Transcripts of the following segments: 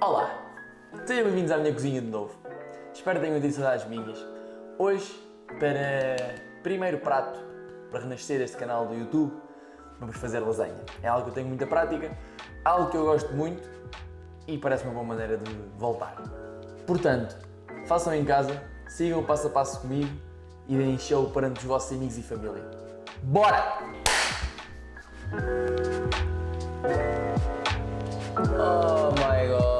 Olá, sejam bem-vindos à minha cozinha de novo. Espero que tenham tido saudades minhas. Hoje, para primeiro prato para renascer este canal do YouTube, vamos fazer lasanha. É algo que eu tenho muita prática, algo que eu gosto muito e parece uma boa maneira de voltar. Portanto, façam em casa, sigam o passo a passo comigo e deem show perante os vossos amigos e família. Bora! Oh my god!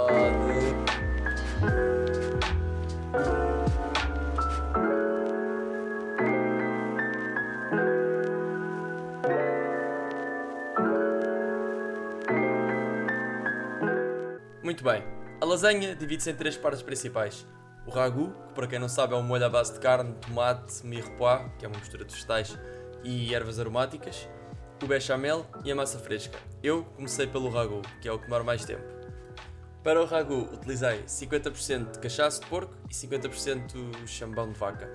Muito bem, a lasanha divide-se em três partes principais. O ragu, que para quem não sabe é um molho à base de carne, tomate, mirepoix, que é uma mistura de vegetais e ervas aromáticas, o bechamel e a massa fresca. Eu comecei pelo ragu, que é o que demora mais tempo. Para o ragu utilizei 50% de cachaço de porco e 50% chambão de vaca.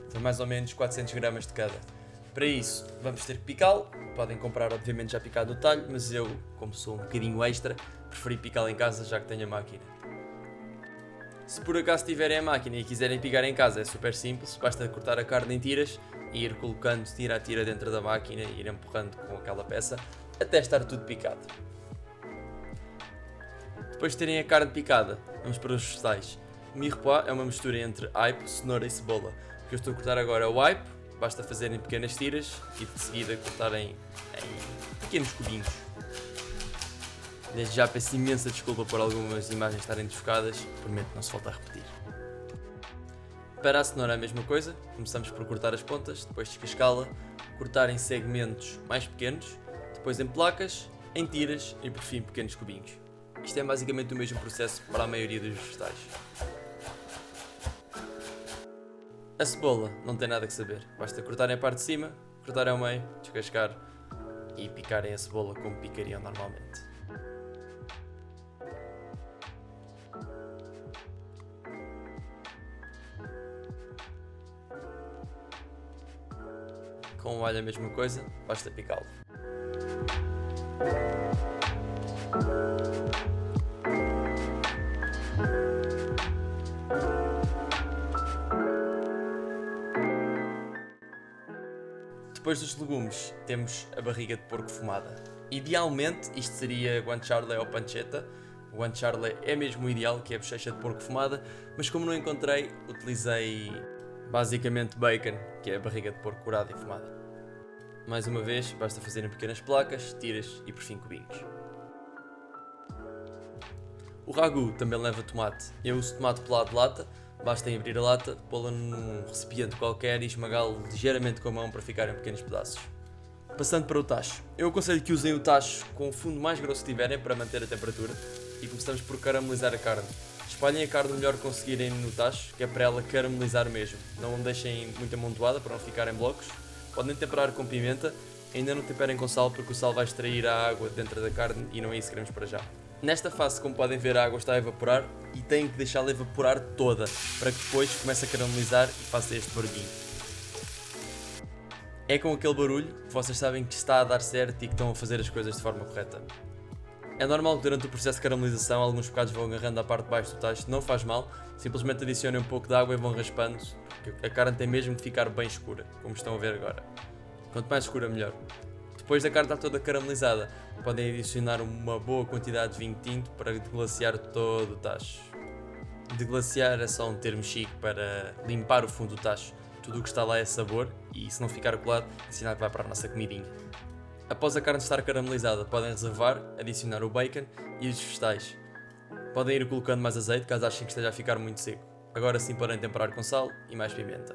Foi mais ou menos 400 gramas de cada. Para isso vamos ter que picá-lo, podem comprar obviamente já picado no talho, mas eu, como sou um bocadinho extra, preferi picá-lo em casa já que tenho a máquina. Se por acaso tiverem a máquina e quiserem picar em casa é super simples, basta cortar a carne em tiras e ir colocando tira a tira dentro da máquina e ir empurrando com aquela peça até estar tudo picado. Depois de terem a carne picada, vamos para os vegetais. O mirepoix é uma mistura entre aipo, cenoura e cebola. O que eu estou a cortar agora é o aipo, basta fazerem pequenas tiras e de seguida cortarem em pequenos cubinhos. Desde já peço imensa desculpa por algumas imagens estarem desfocadas, prometo não se volta a repetir. Para a cenoura é a mesma coisa, começamos por cortar as pontas, depois descascá-la, cortar em segmentos mais pequenos, depois em placas, em tiras e por fim pequenos cubinhos. Isto é basicamente o mesmo processo para a maioria dos vegetais. A cebola não tem nada que saber, basta cortarem a parte de cima, cortarem ao meio, descascar e picarem a cebola como picariam normalmente. Com o alho a mesma coisa, basta picá-lo. Depois dos legumes, temos a barriga de porco fumada. Idealmente, isto seria guanciale ou pancetta. O guanciale é mesmo o ideal, que é a bochecha de porco fumada, mas como não encontrei, utilizei basicamente bacon, que é a barriga de porco curada e fumada. Mais uma vez, basta fazerem pequenas placas, tiras e por fim cubinhos. O ragu também leva tomate. Eu uso tomate pelado de lata, basta abrir a lata, pô-la num recipiente qualquer e esmagá-lo ligeiramente com a mão para ficar em pequenos pedaços. Passando para o tacho. Eu aconselho que usem o tacho com o fundo mais grosso que tiverem para manter a temperatura e começamos por caramelizar a carne. Espalhem a carne o melhor que conseguirem no tacho, que é para ela caramelizar mesmo. Não deixem muito amontoada para não ficar em blocos. Podem temperar com pimenta, ainda não temperem com sal porque o sal vai extrair a água dentro da carne e não é isso que queremos para já. Nesta fase, como podem ver, a água está a evaporar e têm que deixá-la evaporar toda para que depois comece a caramelizar e faça este barulhinho. É com aquele barulho que vocês sabem que está a dar certo e que estão a fazer as coisas de forma correta. É normal que durante o processo de caramelização alguns bocados vão agarrando à parte de baixo do tacho, não faz mal, simplesmente adicionem um pouco de água e vão raspando, porque a carne tem mesmo de ficar bem escura, como estão a ver agora. Quanto mais escura melhor. Depois da carne estar toda caramelizada, podem adicionar uma boa quantidade de vinho tinto para deglaciar todo o tacho. Deglaciar é só um termo chique para limpar o fundo do tacho. Tudo o que está lá é sabor e se não ficar colado, é sinal que vai para a nossa comidinha. Após a carne estar caramelizada, podem reservar, adicionar o bacon e os vegetais. Podem ir colocando mais azeite caso achem que esteja a ficar muito seco. Agora sim podem temperar com sal e mais pimenta.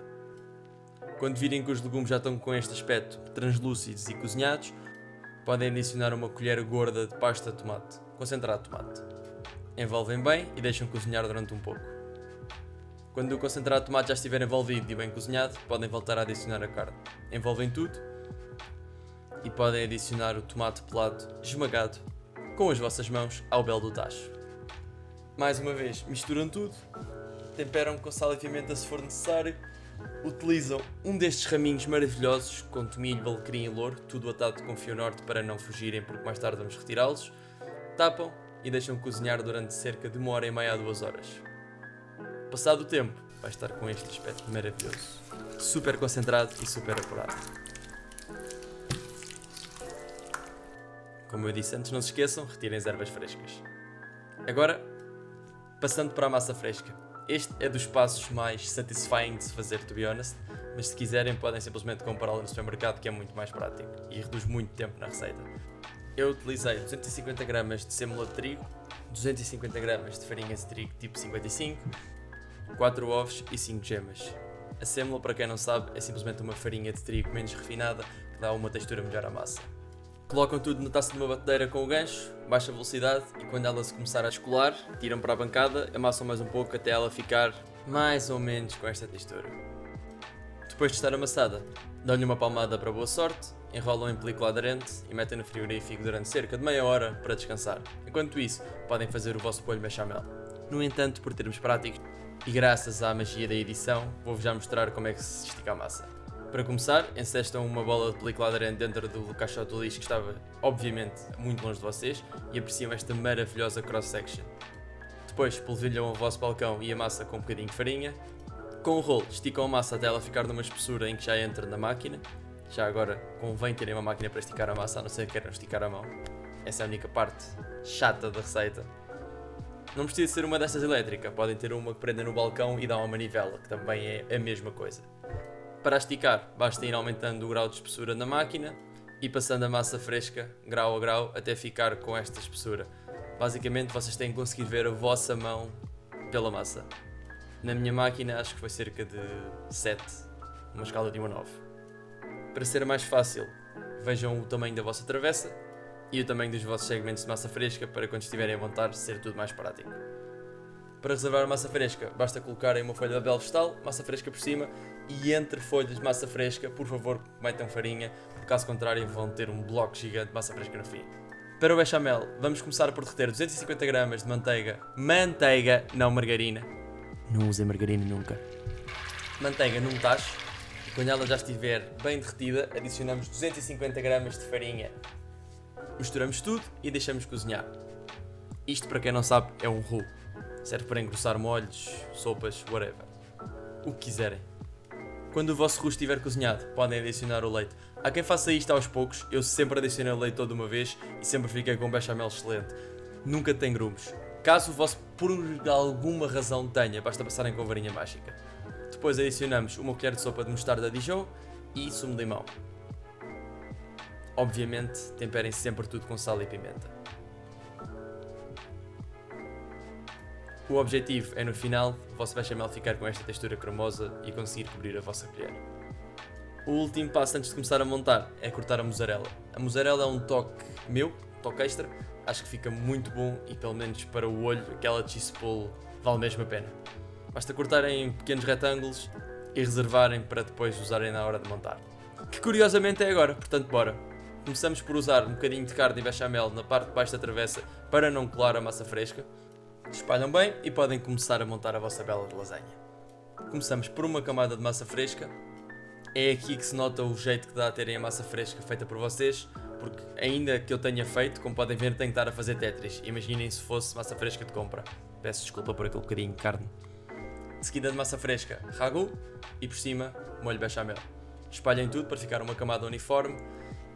Quando virem que os legumes já estão com este aspecto translúcidos e cozinhados, podem adicionar uma colher gorda de pasta de tomate, concentrado de tomate. Envolvem bem e deixam cozinhar durante um pouco. Quando o concentrado de tomate já estiver envolvido e bem cozinhado, podem voltar a adicionar a carne. Envolvem tudo e podem adicionar o tomate pelado esmagado com as vossas mãos ao belo do tacho. Mais uma vez, misturam tudo, temperam com sal e pimenta se for necessário, utilizam um destes raminhos maravilhosos com tomilho, alecrim e louro, tudo atado com fio norte para não fugirem porque mais tarde vamos retirá-los, tapam e deixam cozinhar durante cerca de 1h30 a 2 horas. Passado o tempo, vai estar com este aspecto maravilhoso, super concentrado e super apurado. Como eu disse antes, não se esqueçam, retirem as ervas frescas. Agora, passando para a massa fresca. Este é dos passos mais satisfying de se fazer, to be honest, mas se quiserem podem simplesmente comprá-lo no supermercado, que é muito mais prático e reduz muito tempo na receita. Eu utilizei 250 gramas de sêmola de trigo, 250 gramas de farinha de trigo tipo 55, 4 ovos e 5 gemas. A sêmola, para quem não sabe, é simplesmente uma farinha de trigo menos refinada que dá uma textura melhor à massa. Colocam tudo na taça de uma batedeira com o gancho, baixa velocidade e quando ela se começar a descolar, tiram para a bancada, amassam mais um pouco até ela ficar mais ou menos com esta textura. Depois de estar amassada, dão-lhe uma palmada para boa sorte, enrolam em película aderente e metem no frigorífico durante cerca de meia hora para descansar. Enquanto isso, podem fazer o vosso molho bechamel. No entanto, por termos práticos e graças à magia da edição, vou-vos já mostrar como é que se estica a massa. Para começar, encestam uma bola de película aderente dentro do caixote do lixo que estava, obviamente, muito longe de vocês e apreciam esta maravilhosa cross-section. Depois, polvilham o vosso balcão e a massa com um bocadinho de farinha. Com o rolo, esticam a massa até ela ficar numa espessura em que já entra na máquina. Já agora, convém terem uma máquina para esticar a massa, a não ser que queiram esticar a mão. Essa é a única parte chata da receita. Não precisa ser uma destas elétrica, podem ter uma que prenda no balcão e dá uma manivela, que também é a mesma coisa. Para esticar, basta ir aumentando o grau de espessura na máquina e passando a massa fresca, grau a grau, até ficar com esta espessura. Basicamente, vocês têm que conseguir ver a vossa mão pela massa. Na minha máquina, acho que foi cerca de 7, uma escala de 1 a 9. Para ser mais fácil, vejam o tamanho da vossa travessa e o tamanho dos vossos segmentos de massa fresca para quando estiverem a montar ser tudo mais prático. Para reservar a massa fresca, basta colocarem uma folha de papel vegetal, massa fresca por cima e entre folhas de massa fresca, por favor, metam farinha, porque caso contrário vão ter um bloco gigante de massa fresca no fim. Para o bechamel, vamos começar por derreter 250 gramas de manteiga, não margarina. Não usem margarina nunca. Manteiga num tacho e quando ela já estiver bem derretida, adicionamos 250 gramas de farinha. Misturamos tudo e deixamos cozinhar. Isto, para quem não sabe, é um roux. Serve para engrossar molhos, sopas, whatever. O que quiserem. Quando o vosso roux estiver cozinhado, podem adicionar o leite. Há quem faça isto aos poucos, eu sempre adicionei o leite toda uma vez e sempre fiquei com um bechamel excelente. Nunca tem grumos. Caso o vosso por alguma razão tenha, basta passarem com a varinha mágica. Depois adicionamos uma colher de sopa de mostarda Dijon e sumo de limão. Obviamente, temperem sempre tudo com sal e pimenta. O objetivo é no final o vosso bechamel ficar com esta textura cremosa e conseguir cobrir a vossa colher. O último passo antes de começar a montar é cortar a mussarela. A mussarela é um toque meu, toque extra, acho que fica muito bom e pelo menos para o olho aquela cheese pull vale mesmo a pena. Basta cortarem em pequenos retângulos e reservarem para depois usarem na hora de montar. Que curiosamente é agora, portanto bora! Começamos por usar um bocadinho de carne e bechamel na parte de baixo da travessa para não colar a massa fresca. Espalham bem e podem começar a montar a vossa bela de lasanha. Começamos por uma camada de massa fresca. É aqui que se nota o jeito que dá a terem a massa fresca feita por vocês, porque ainda que eu tenha feito, como podem ver, tenho que estar a fazer Tetris. Imaginem se fosse massa fresca de compra. Peço desculpa por aquele bocadinho de carne. De seguida de massa fresca, ragu e por cima, molho bechamel. Espalhem tudo para ficar uma camada uniforme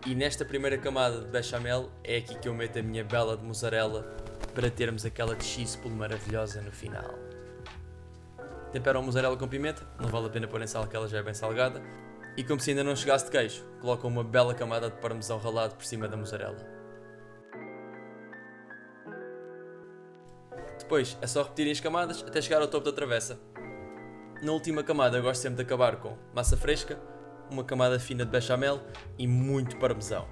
e nesta primeira camada de bechamel é aqui que eu meto a minha bela de mussarela para termos aquela cheese pull maravilhosa no final. Temperam a mussarela com pimenta, não vale a pena pôr em sal que ela já é bem salgada. E como se ainda não chegasse de queijo, colocam uma bela camada de parmesão ralado por cima da mussarela. Depois é só repetirem as camadas até chegar ao topo da travessa. Na última camada eu gosto sempre de acabar com massa fresca, uma camada fina de bechamel e muito parmesão.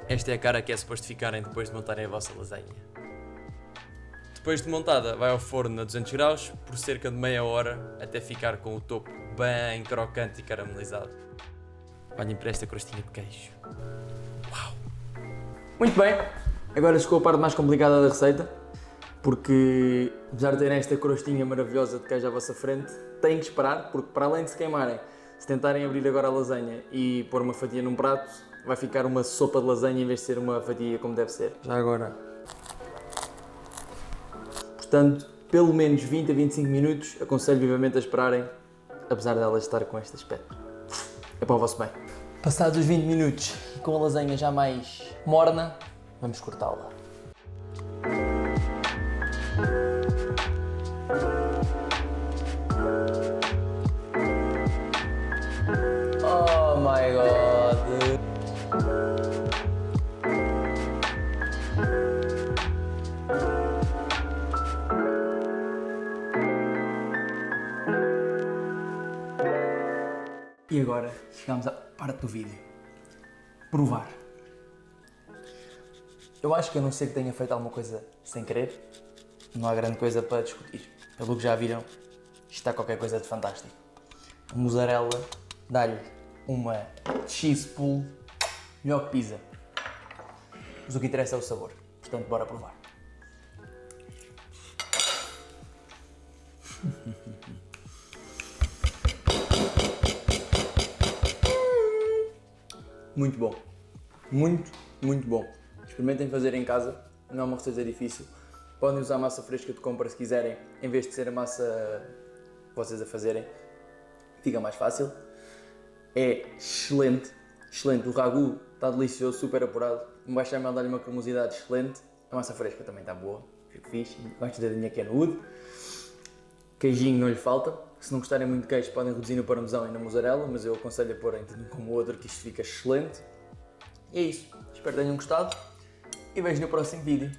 Esta é a cara que é suposto ficarem depois de montarem a vossa lasanha. Depois de montada, vai ao forno a 200 graus por cerca de meia hora até ficar com o topo bem crocante e caramelizado. Olhem para esta crostinha de queijo. Uau! Muito bem, agora chegou a parte mais complicada da receita, porque apesar de terem esta crostinha maravilhosa de queijo à vossa frente, têm que esperar, porque para além de se queimarem, se tentarem abrir agora a lasanha e pôr uma fatia num prato, vai ficar uma sopa de lasanha em vez de ser uma fatia como deve ser. Já agora. Portanto, pelo menos 20 a 25 minutos, aconselho vivamente a esperarem, apesar dela estar com este aspecto. É para o vosso bem. Passados os 20 minutos e com a lasanha já mais morna, vamos cortá-la. Oh my god! E agora chegamos à parte do vídeo. Provar. Eu acho que a não ser que tenha feito alguma coisa sem querer, não há grande coisa para discutir. Pelo que já viram, isto está qualquer coisa de fantástico. A mussarela dá-lhe uma cheese pull melhor que pizza. Mas o que interessa é o sabor. Portanto, bora provar. Muito bom. Muito bom. Experimentem fazer em casa, não é uma receita difícil. Podem usar massa fresca de compra se quiserem, em vez de ser a massa vocês a fazerem. Fica mais fácil. É excelente. O ragu está delicioso, super apurado. Um bechamel dá-lhe uma cremosidade excelente. A massa fresca também está boa, fico fixe. Gosto da dinha Kenwood. Queijinho não lhe falta. Se não gostarem muito de queijo, podem reduzir no parmesão e na mussarela, mas eu aconselho a pôr em tanto um como o outro, que isto fica excelente. E é isso. Espero que tenham gostado e vejo no próximo vídeo.